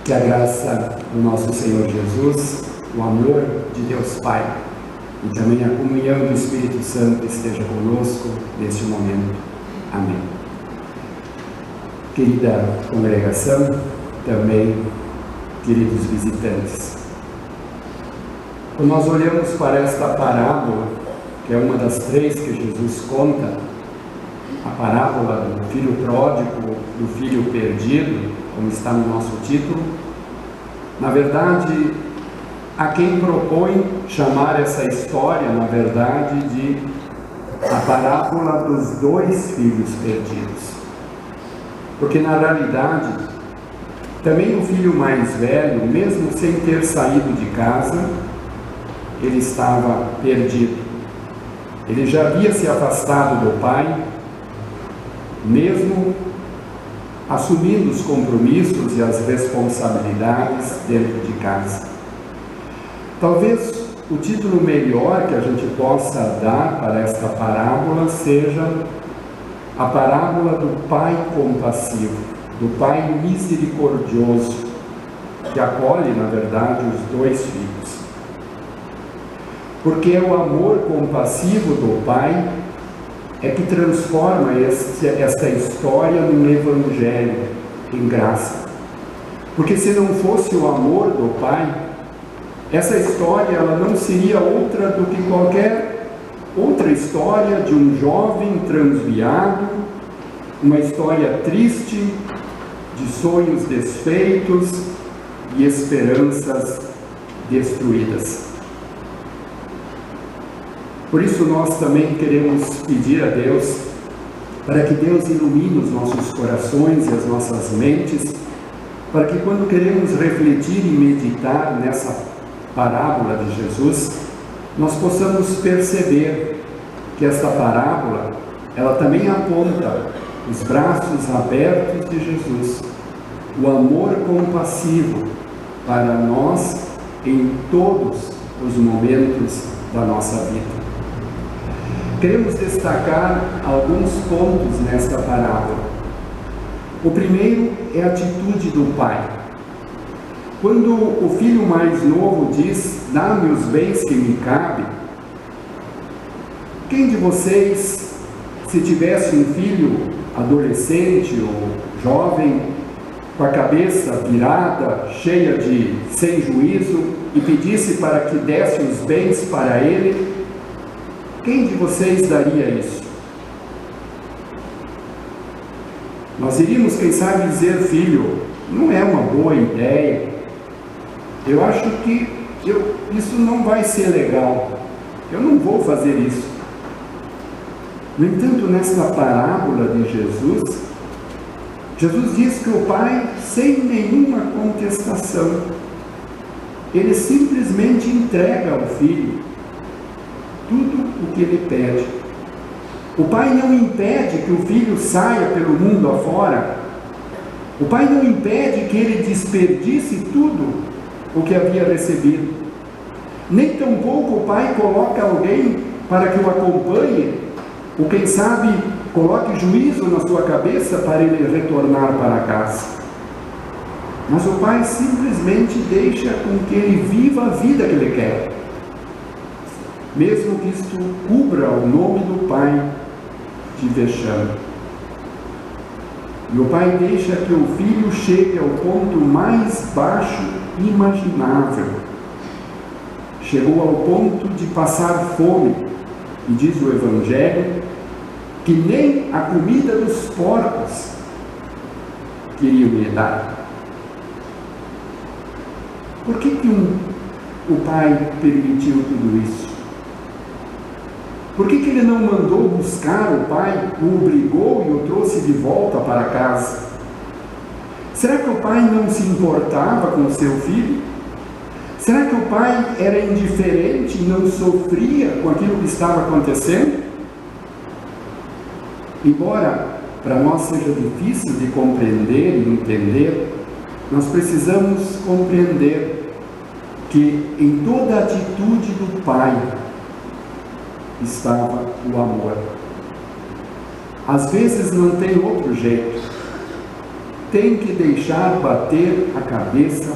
Que a graça do nosso Senhor Jesus, o amor de Deus Pai e também a comunhão do Espírito Santo esteja conosco neste momento. Amém. Querida congregação, também queridos visitantes, quando nós olhamos para esta parábola, que é uma das três que Jesus conta, a parábola do filho pródigo, do filho perdido, como está no nosso título, na verdade, há quem propõe chamar essa história, na verdade, de a parábola dos dois filhos perdidos. Porque, na realidade, também o filho mais velho, mesmo sem ter saído de casa, ele estava perdido. Ele já havia se afastado do pai, mesmo assumindo os compromissos e as responsabilidades dentro de casa. Talvez o título melhor que a gente possa dar para esta parábola seja a parábola do pai compassivo, do pai misericordioso, que acolhe, na verdade, os dois filhos. Porque é o amor compassivo do pai é que transforma esta história num evangelho em graça. Porque se não fosse o amor do pai, essa história ela não seria outra do que qualquer outra história de um jovem transviado, uma história triste, de sonhos desfeitos e esperanças destruídas. Por isso nós também queremos pedir a Deus para que Deus ilumine os nossos corações e as nossas mentes, para que quando queremos refletir e meditar nessa parábola de Jesus, nós possamos perceber que esta parábola, ela também aponta os braços abertos de Jesus, o amor compassivo para nós em todos os momentos da nossa vida. Queremos destacar alguns pontos nesta parábola. O primeiro é a atitude do pai. Quando o filho mais novo diz, dá-me os bens que me cabem, quem de vocês, se tivesse um filho adolescente ou jovem, com a cabeça virada, cheia de sem juízo, e pedisse para que desse os bens para ele, quem de vocês daria isso? Nós iríamos, quem sabe, dizer, filho, não é uma boa ideia, eu acho que isso não vai ser legal, eu não vou fazer isso. No entanto, nesta parábola de Jesus diz que o pai, sem nenhuma contestação, ele simplesmente entrega ao filho tudo o que ele pede. O pai não impede que o filho saia pelo mundo afora. O pai não impede que ele desperdice tudo o que havia recebido. Nem tampouco o pai coloca alguém para que o acompanhe, ou quem sabe coloque juízo na sua cabeça para ele retornar para casa. Mas o pai simplesmente deixa com que ele viva a vida que ele quer, mesmo que isto cubra o nome do pai de vexame. E o pai deixa que o filho chegue ao ponto mais baixo imaginável. Chegou ao ponto de passar fome, e diz o Evangelho que nem a comida dos porcos queriam lhe dar. Por que o pai permitiu tudo isso? Por que ele não mandou buscar o pai, o obrigou e o trouxe de volta para casa? Será que o pai não se importava com o seu filho? Será que o pai era indiferente e não sofria com aquilo que estava acontecendo? Embora para nós seja difícil de compreender e entender, nós precisamos compreender que em toda a atitude do pai estava o amor. Às vezes não tem outro jeito. tem que deixar bater a cabeça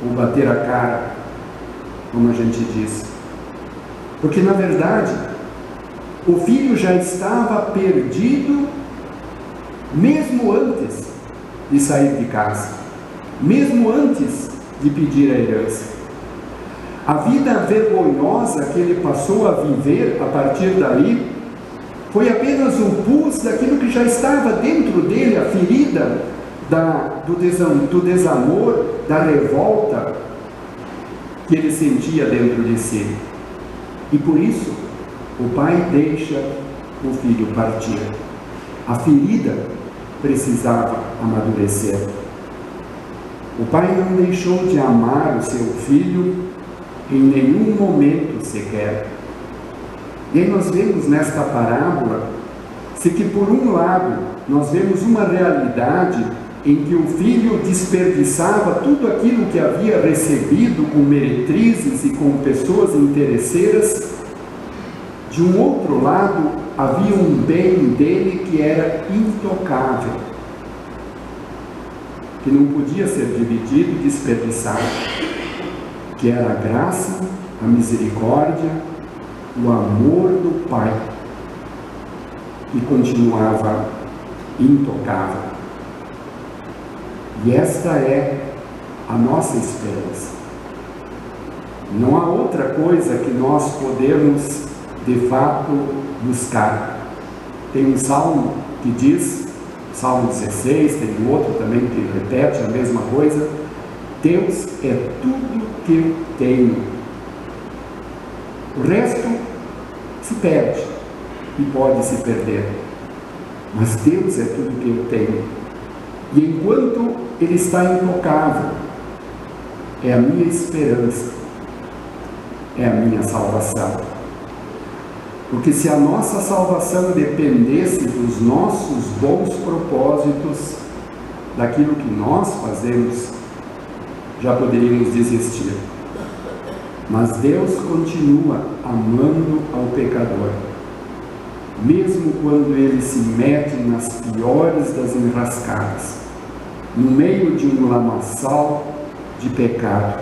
ou bater a cara, como a gente diz. Porque, na verdade, o filho já estava perdido mesmo antes de sair de casa, mesmo antes de pedir a herança. A vida vergonhosa que ele passou a viver a partir dali foi apenas o pus daquilo que já estava dentro dele, a ferida do desamor, da revolta que ele sentia dentro de si. E por isso, o pai deixa o filho partir. A ferida precisava amadurecer. O pai não deixou de amar o seu filho em nenhum momento sequer. E aí nós vemos nesta parábola, se que por um lado nós vemos uma realidade em que o filho desperdiçava tudo aquilo que havia recebido com meretrizes e com pessoas interesseiras, de um outro lado havia um bem dele que era intocável, que não podia ser dividido e desperdiçado, que era a graça, a misericórdia, o amor do Pai, que continuava intocável. E esta é a nossa esperança. Não há outra coisa que nós podemos, de fato, buscar. Tem um salmo que diz, Salmo 16, tem outro também que repete a mesma coisa: Deus é tudo que eu tenho. O resto se perde e pode se perder, mas Deus é tudo que eu tenho. E enquanto Ele está intocável, é a minha esperança, é a minha salvação. Porque se a nossa salvação dependesse dos nossos bons propósitos, daquilo que nós fazemos, já poderíamos desistir. Mas Deus continua amando ao pecador, mesmo quando ele se mete nas piores das enrascadas, no meio de um lamaçal de pecado.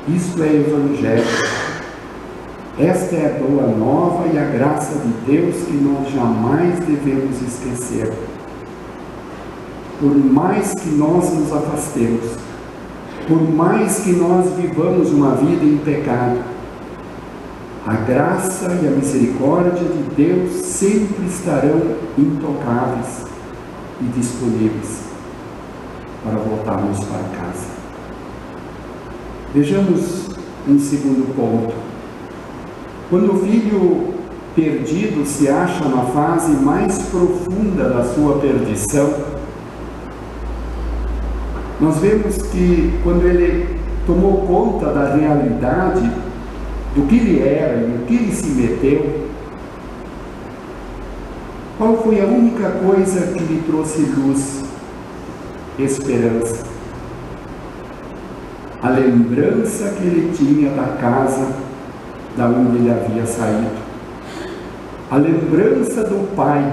Isto é Evangelho. Esta é a boa nova e a graça de Deus que nós jamais devemos esquecer. Por mais que nós nos afastemos, por mais que nós vivamos uma vida em pecado, a graça e a misericórdia de Deus sempre estarão intocáveis e disponíveis para voltarmos para casa. Vejamos um segundo ponto. Quando o filho perdido se acha na fase mais profunda da sua perdição, nós vemos que quando ele tomou conta da realidade do que ele era e no que ele se meteu, qual foi a única coisa que lhe trouxe luz, esperança? A lembrança que ele tinha da casa da onde ele havia saído, a lembrança do pai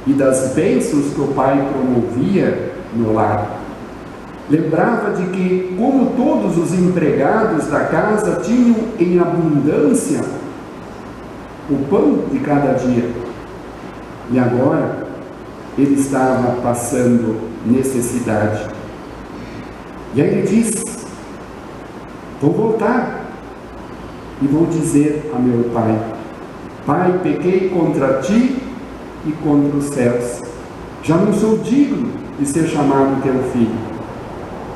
e das bênçãos que o pai promovia no lar. Lembrava de que, como todos os empregados da casa tinham em abundância o pão de cada dia, e agora ele estava passando necessidade. E aí ele diz: vou voltar e vou dizer a meu pai: Pai, pequei contra ti e contra os céus, já não sou digno de ser chamado teu filho,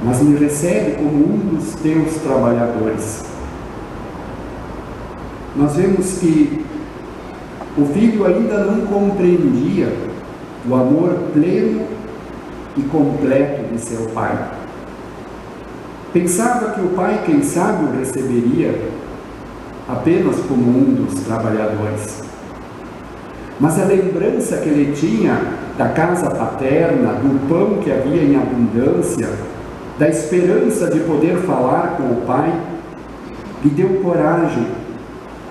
mas me recebe como um dos teus trabalhadores. Nós vemos que o filho ainda não compreendia o amor pleno e completo de seu pai. Pensava que o pai, quem sabe, o receberia apenas como um dos trabalhadores. Mas a lembrança que ele tinha da casa paterna, do pão que havia em abundância, da esperança de poder falar com o pai, lhe deu coragem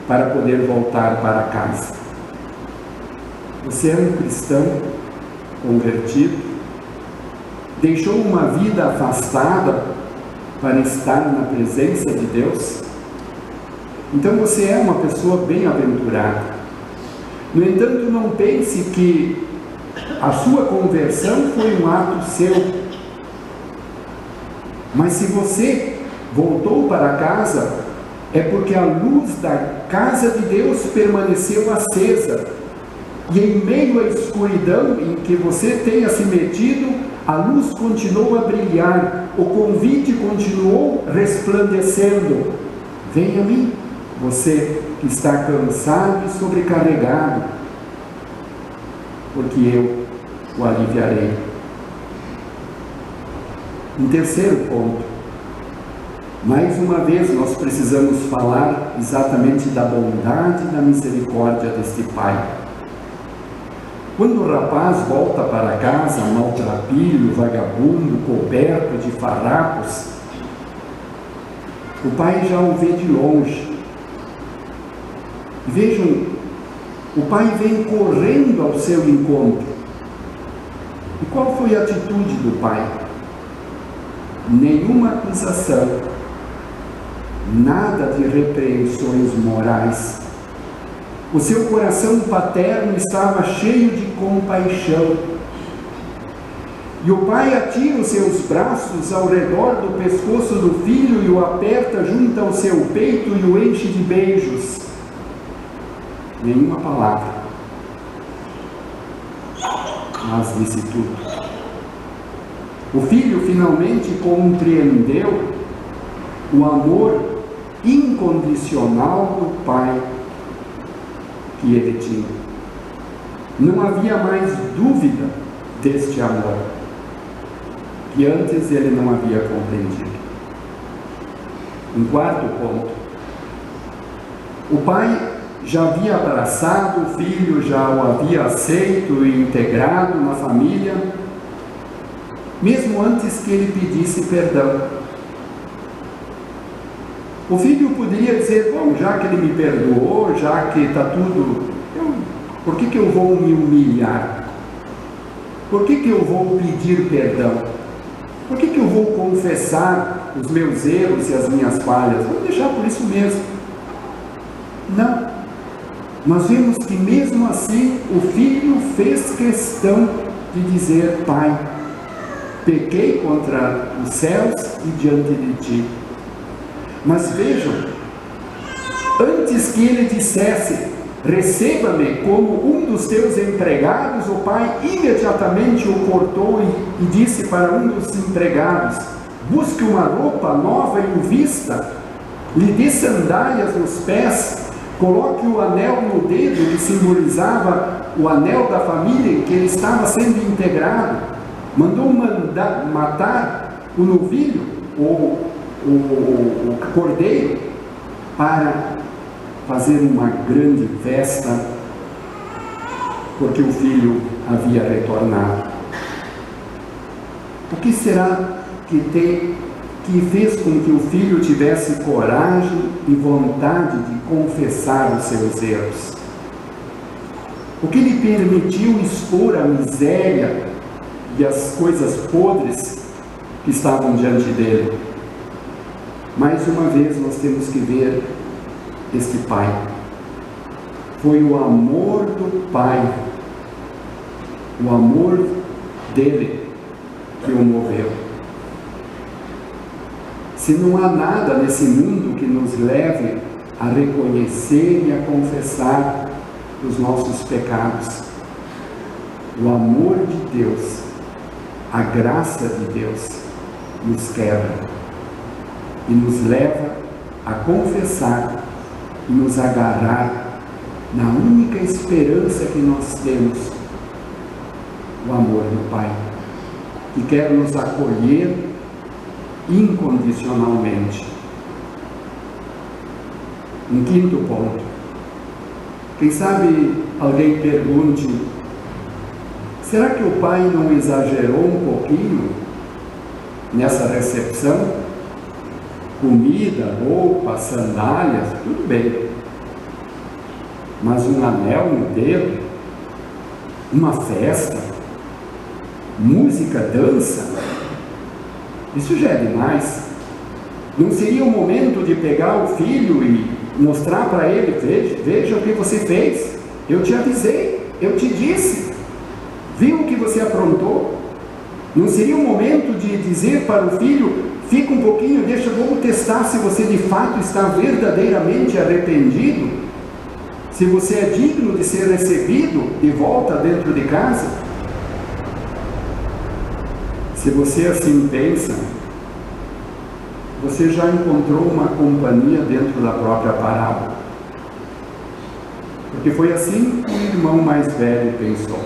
para poder voltar para casa. Você é um cristão convertido? deixou uma vida afastada para estar na presença de Deus? Então você é uma pessoa bem-aventurada. No entanto, não pense que a sua conversão foi um ato seu. Mas se você voltou para casa, é porque a luz da casa de Deus permaneceu acesa. E em meio à escuridão em que você tenha se metido, a luz continuou a brilhar, o convite continuou resplandecendo. Venha a mim, você que está cansado e sobrecarregado, porque eu o aliviarei. Um terceiro ponto. Mais uma vez nós precisamos falar exatamente da bondade e da misericórdia deste pai. Quando o rapaz volta para casa, maltrapilho, vagabundo, coberto de farrapos, o pai já o vê de longe. Vejam, o pai vem correndo ao seu encontro. E qual foi a atitude do pai? Nenhuma acusação, nada de repreensões morais. O seu coração paterno estava cheio de compaixão. E o pai atira os seus braços ao redor do pescoço do filho e o aperta junto ao seu peito e o enche de beijos. Nenhuma palavra, mas disse tudo. O filho finalmente compreendeu o amor incondicional do pai que ele tinha. Não havia mais dúvida deste amor, que antes ele não havia compreendido. Um quarto ponto. O pai já havia abraçado o filho, já o havia aceito e integrado na família, mesmo antes que ele pedisse perdão. O filho poderia dizer, bom, já que ele me perdoou, já que está tudo, por que eu vou me humilhar? Por que eu vou pedir perdão? Por que eu vou confessar os meus erros e as minhas falhas? Vou deixar por isso mesmo. Não. Nós vemos que mesmo assim o filho fez questão de dizer, pai, pequei contra os céus e diante de ti. Mas vejam, antes que ele dissesse, receba-me como um dos teus empregados, o pai imediatamente o cortou e disse para um dos empregados, busque uma roupa nova e o vista, lhe dê sandálias nos pés, coloque o anel no dedo que simbolizava o anel da família em que ele estava sendo integrado, mandou matar o novilho, o cordeiro, para fazer uma grande festa, porque o filho havia retornado. O que será que fez com que o filho tivesse coragem e vontade de confessar os seus erros? O que lhe permitiu expor a miséria e as coisas podres que estavam diante dele? Mais uma vez nós temos que ver este pai. Foi o amor do pai, o amor dele que o moveu. Se não há nada nesse mundo que nos leve a reconhecer e a confessar os nossos pecados, o amor de Deus, a graça de Deus nos quebra e nos leva a confessar e nos agarrar na única esperança que nós temos, o amor do Pai, que quer nos acolher incondicionalmente. Um quinto ponto. Quem sabe alguém pergunte, será que o pai não exagerou um pouquinho nessa recepção? Comida, roupa, sandálias, tudo bem. Mas um anel no dedo, uma festa, música, dança, isso já é demais. Não seria o momento de pegar o filho e mostrar para ele, veja o que você fez, eu te avisei, eu te disse, viu o que você aprontou? Não seria o momento de dizer para o filho, fica um pouquinho, vamos testar se você de fato está verdadeiramente arrependido, se você é digno de ser recebido de volta dentro de casa? Se você assim pensa, você já encontrou uma companhia dentro da própria parábola. Porque foi assim que o irmão mais velho pensou.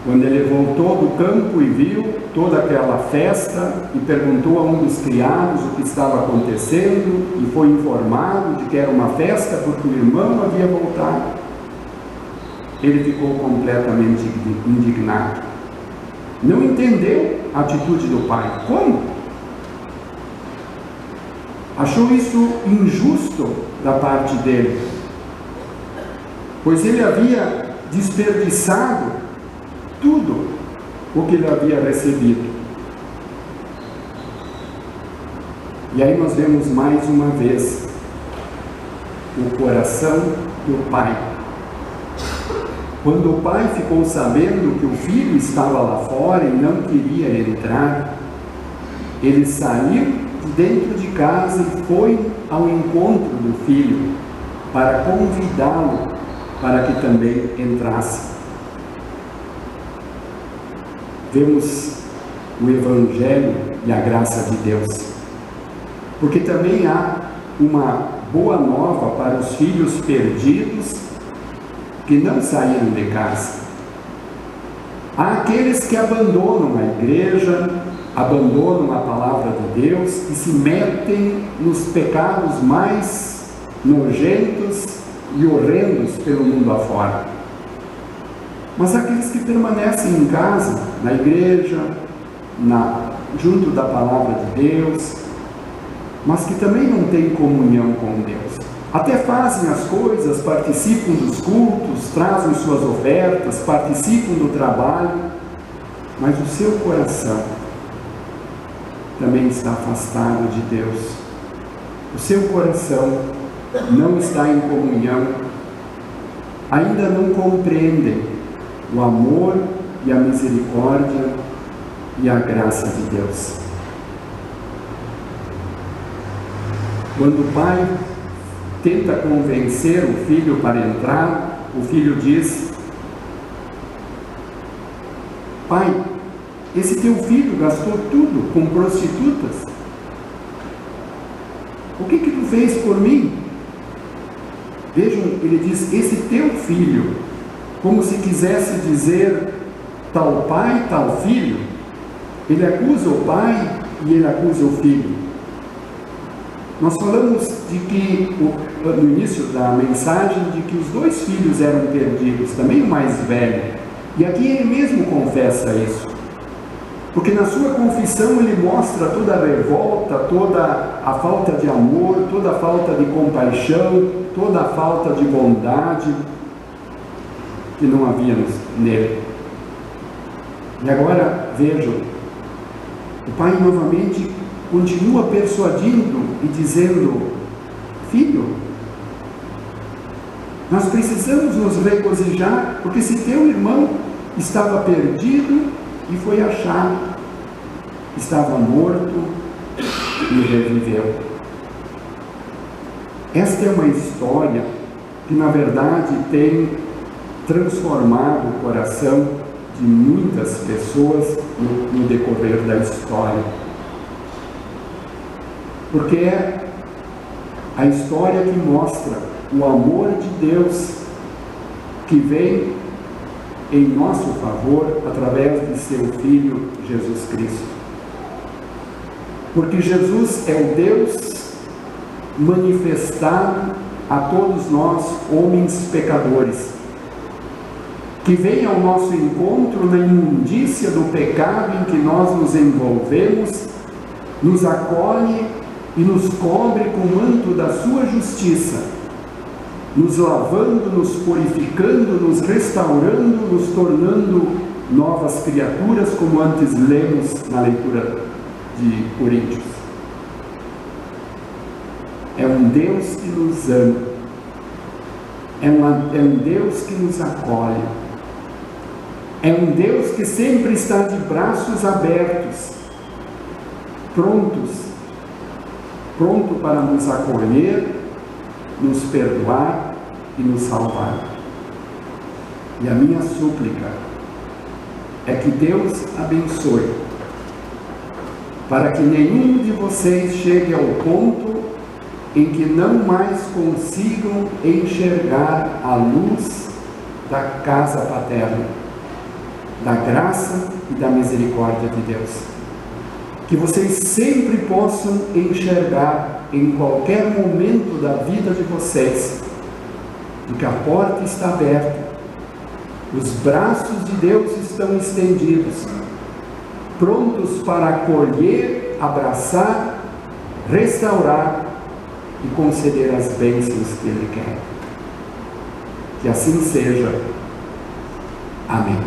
Quando ele voltou do campo e viu toda aquela festa e perguntou a um dos criados o que estava acontecendo e foi informado de que era uma festa porque o irmão havia voltado, ele ficou completamente indignado. Não entendeu a atitude do pai. Como? Achou isso injusto da parte dele, pois ele havia desperdiçado tudo o que ele havia recebido. E aí nós vemos mais uma vez o coração do pai. Quando o pai ficou sabendo que o filho estava lá fora e não queria entrar, ele saiu de dentro de casa e foi ao encontro do filho para convidá-lo para que também entrasse. Vemos o Evangelho e a graça de Deus, porque também há uma boa nova para os filhos perdidos que não saíram de casa. Há aqueles que abandonam a igreja, abandonam a palavra de Deus e se metem nos pecados mais nojentos e horrendos pelo mundo afora. Mas aqueles que permanecem em casa, na igreja, junto da palavra de Deus, mas que também não têm comunhão com Deus. Até fazem as coisas, participam dos cultos, trazem suas ofertas, participam do trabalho, mas o seu coração também está afastado de Deus. O seu coração não está em comunhão, ainda não compreendem o amor e a misericórdia e a graça de Deus. Quando o pai tenta convencer o filho para entrar, o filho diz: pai, esse teu filho gastou tudo com prostitutas. O que tu fez por mim? Vejam, ele diz, esse teu filho, como se quisesse dizer tal pai, tal filho. Ele acusa o pai e ele acusa o filho. Nós falamos de que, no início da mensagem, de que os dois filhos eram perdidos, também o mais velho. E aqui ele mesmo confessa isso. Porque na sua confissão ele mostra toda a revolta, toda a falta de amor, toda a falta de compaixão, toda a falta de bondade que não havia nele. E agora, vejam, o pai novamente continua persuadindo e dizendo: filho, nós precisamos nos regozijar, porque se teu irmão estava perdido e foi achado, estava morto e reviveu. Esta é uma história que na verdade tem transformado o coração de muitas pessoas no decorrer da história. Porque é a história que mostra o amor de Deus que vem em nosso favor através de seu Filho Jesus Cristo. Porque Jesus é o Deus manifestado a todos nós, homens pecadores, que vem ao nosso encontro na imundícia do pecado em que nós nos envolvemos, nos acolhe e nos cobre com o manto da sua justiça, nos lavando, nos purificando, nos restaurando, nos tornando novas criaturas, como antes lemos na leitura de Coríntios. É um Deus que nos ama, é um Deus que nos acolhe, é um Deus que sempre está de braços abertos, pronto para nos acolher, nos perdoar e nos salvar. E a minha súplica é que Deus abençoe, para que nenhum de vocês chegue ao ponto em que não mais consigam enxergar a luz da casa paterna, da graça e da misericórdia de Deus. Que vocês sempre possam enxergar em qualquer momento da vida de vocês, de que a porta está aberta, os braços de Deus estão estendidos, prontos para acolher, abraçar, restaurar e conceder as bênçãos que Ele quer. Que assim seja. Amém.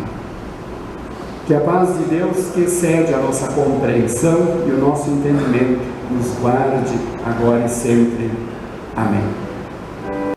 Que a paz de Deus, que excede a nossa compreensão e o nosso entendimento, nos guarde agora e sempre. Amém.